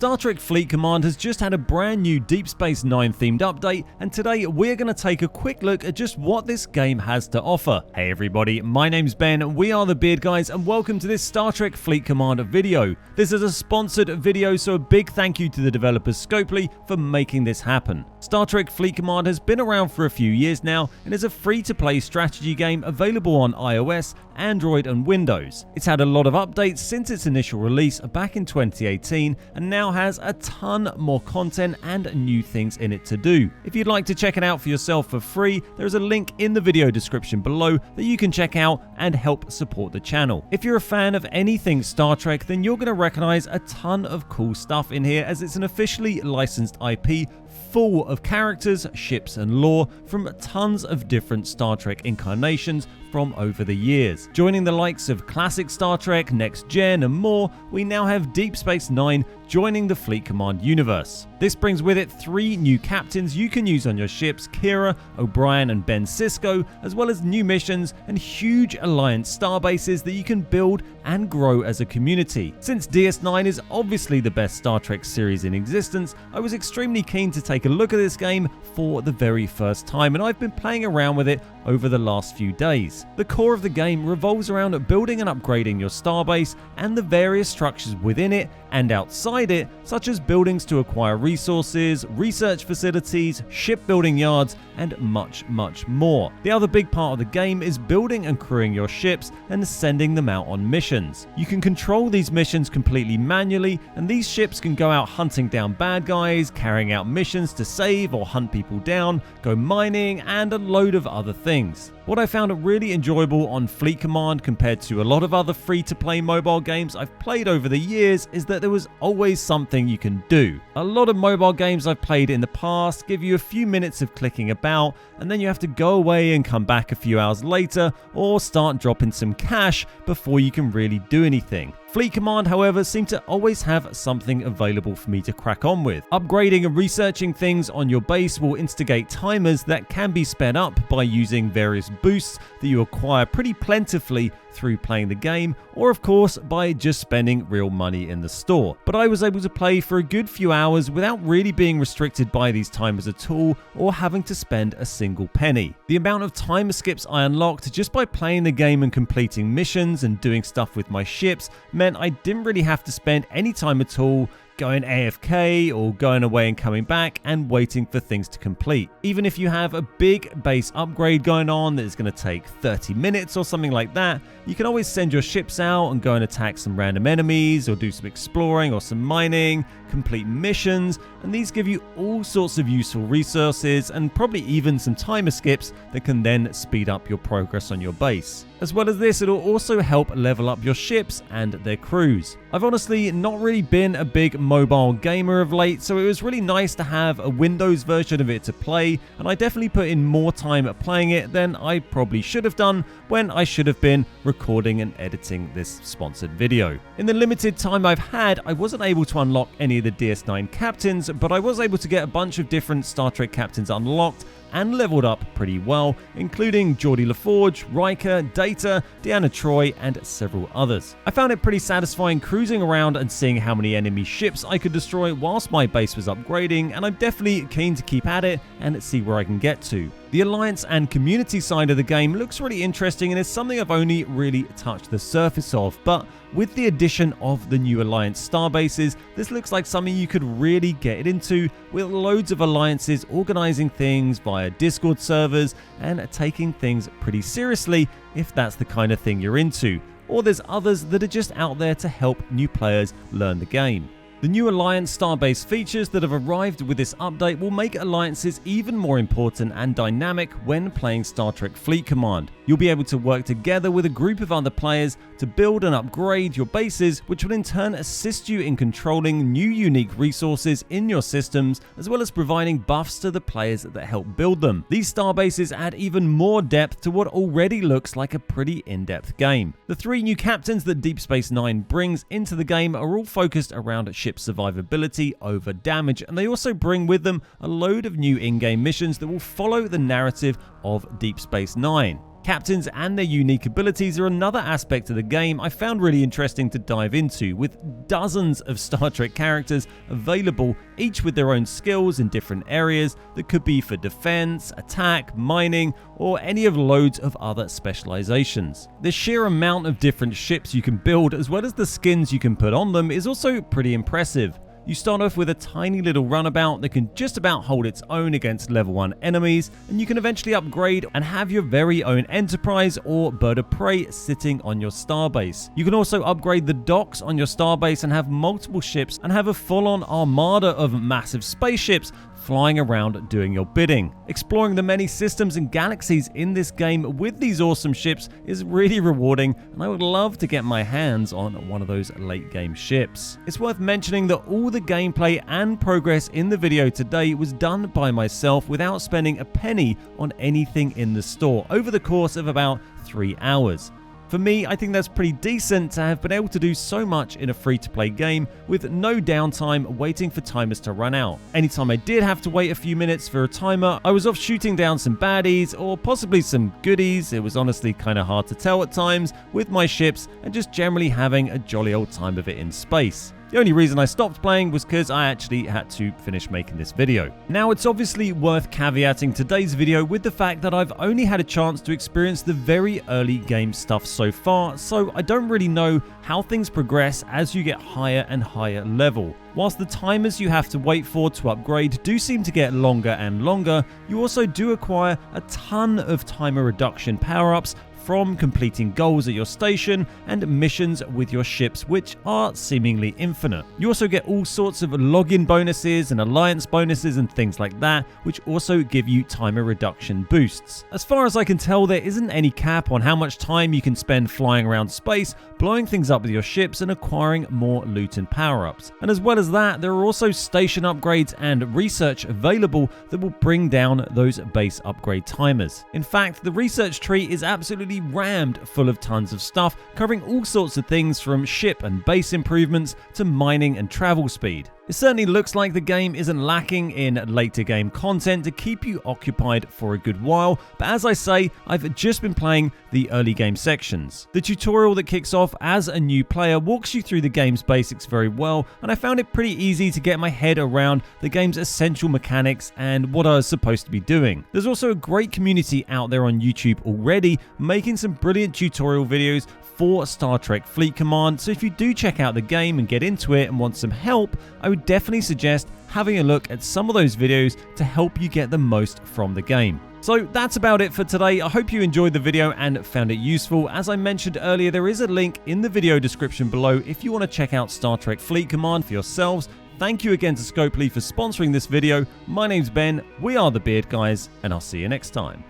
Star Trek Fleet Command has just had a brand new Deep Space Nine themed update, and today we're going to take a quick look at just what this game has to offer. Hey everybody, my name's Ben, we are the Beard Guys, and welcome to this Star Trek Fleet Command video. This is a sponsored video, so a big thank you to the developers Scopely for making this happen. Star Trek Fleet Command has been around for a few years now and is a free-to-play strategy game available on iOS, Android and Windows. It's had a lot of updates since its initial release back in 2018 and now has a ton more content and new things in it to do. If you'd like to check it out for yourself for free, there's a link in the video description below that you can check out and help support the channel. If you're a fan of anything Star Trek, then you're going to recognize a ton of cool stuff in here, as it's an officially licensed IP full of characters, ships and lore from tons of different Star Trek incarnations from over the years. Joining the likes of classic Star Trek, Next Gen and more, we now have Deep Space Nine joining the Fleet Command universe. This brings with it 3 new captains you can use on your ships, Kira, O'Brien and Ben Sisko, as well as new missions and huge Alliance starbases that you can build and grow as a community. Since DS9 is obviously the best Star Trek series in existence, I was extremely keen to take a look at this game for the very first time, and I've been playing around with it over the last few days. The core of the game revolves around building and upgrading your starbase and the various structures within it and outside it, such as buildings to acquire resources, research facilities, shipbuilding yards, and much more. The other big part of the game is building and crewing your ships and sending them out on missions. You can control these missions completely manually, and these ships can go out hunting down bad guys, carrying out missions to save or hunt people down, go mining, and a load of other things. What I found really enjoyable on Fleet Command compared to a lot of other free-to-play mobile games I've played over the years is that there was always something you can do. A lot of mobile games I've played in the past give you a few minutes of clicking about, and then you have to go away and come back a few hours later or start dropping some cash before you can really do anything. Fleet Command, however, seemed to always have something available for me to crack on with. Upgrading and researching things on your base will instigate timers that can be sped up by using various boosts that you acquire pretty plentifully through playing the game, or of course by just spending real money in the store. But I was able to play for a good few hours without really being restricted by these timers at all or having to spend a single penny. The amount of timer skips I unlocked just by playing the game and completing missions and doing stuff with my ships meant I didn't really have to spend any time at all going AFK or going away and coming back and waiting for things to complete. Even if you have a big base upgrade going on that is going to take 30 minutes or something like that, you can always send your ships out and go and attack some random enemies or do some exploring or some mining, complete missions, and these give you all sorts of useful resources and probably even some timer skips that can then speed up your progress on your base. As well as this, it'll also help level up your ships and their crews. I've honestly not really been a big mobile gamer of late, so it was really nice to have a Windows version of it to play, and I definitely put in more time at playing it than I probably should have done when I should have been recording and editing this sponsored video. In the limited time I've had, I wasn't able to unlock any of the DS9 captains, but I was able to get a bunch of different Star Trek captains unlocked and leveled up pretty well, including Geordi LaForge, Riker, Data, Deanna Troi, and several others. I found it pretty satisfying cruising around and seeing how many enemy ships I could destroy whilst my base was upgrading, and I'm definitely keen to keep at it and see where I can get to. The Alliance and community side of the game looks really interesting and is something I've only really touched the surface of, but with the addition of the new Alliance starbases, this looks like something you could really get into, with loads of alliances organizing things via Discord servers and taking things pretty seriously if that's the kind of thing you're into. Or there's others that are just out there to help new players learn the game. The new Alliance Starbase features that have arrived with this update will make alliances even more important and dynamic when playing Star Trek Fleet Command. You'll be able to work together with a group of other players to build and upgrade your bases, which will in turn assist you in controlling new unique resources in your systems, as well as providing buffs to the players that help build them. These starbases add even more depth to what already looks like a pretty in-depth game. The 3 new captains that Deep Space Nine brings into the game are all focused around ship survivability over damage, and they also bring with them a load of new in-game missions that will follow the narrative of Deep Space Nine. Captains and their unique abilities are another aspect of the game I found really interesting to dive into, with dozens of Star Trek characters available, each with their own skills in different areas that could be for defense, attack, mining, or any of loads of other specializations. The sheer amount of different ships you can build, as well as the skins you can put on them, is also pretty impressive. You start off with a tiny little runabout that can just about hold its own against level 1 enemies, and you can eventually upgrade and have your very own Enterprise or Bird of Prey sitting on your starbase. You can also upgrade the docks on your starbase and have multiple ships and have a full-on armada of massive spaceships flying around doing your bidding. Exploring the many systems and galaxies in this game with these awesome ships is really rewarding, and I would love to get my hands on one of those late game ships. It's worth mentioning that all the gameplay and progress in the video today was done by myself without spending a penny on anything in the store over the course of about 3 hours. For me, I think that's pretty decent to have been able to do so much in a free-to-play game with no downtime waiting for timers to run out. Anytime I did have to wait a few minutes for a timer, I was off shooting down some baddies or possibly some goodies. It was honestly kind of hard to tell at times with my ships, and just generally having a jolly old time of it in space. The only reason I stopped playing was because I actually had to finish making this video. Now, it's obviously worth caveating today's video with the fact that I've only had a chance to experience the very early game stuff so far, so I don't really know how things progress as you get higher and higher level. Whilst the timers you have to wait for to upgrade do seem to get longer and longer, you also do acquire a ton of timer reduction power-ups from completing goals at your station and missions with your ships, which are seemingly infinite. You also get all sorts of login bonuses and alliance bonuses and things like that, which also give you timer reduction boosts. As far as I can tell, there isn't any cap on how much time you can spend flying around space, blowing things up with your ships and acquiring more loot and power-ups. And as well as that, there are also station upgrades and research available that will bring down those base upgrade timers. In fact, the research tree is absolutely rammed full of tons of stuff, covering all sorts of things from ship and base improvements to mining and travel speed. It certainly looks like the game isn't lacking in later game content to keep you occupied for a good while, but as I say, I've just been playing the early game sections. The tutorial that kicks off as a new player walks you through the game's basics very well, and I found it pretty easy to get my head around the game's essential mechanics and what I was supposed to be doing. There's also a great community out there on YouTube already making some brilliant tutorial videos for Star Trek Fleet Command, so if you do check out the game and get into it and want some help, I would definitely suggest having a look at some of those videos to help you get the most from the game. So that's about it for today. I hope you enjoyed the video and found it useful. As I mentioned earlier, there is a link in the video description below if you want to check out Star Trek Fleet Command for yourselves. Thank you again to Scopely for sponsoring this video. My name's Ben, we are the Beard Guys, and I'll see you next time.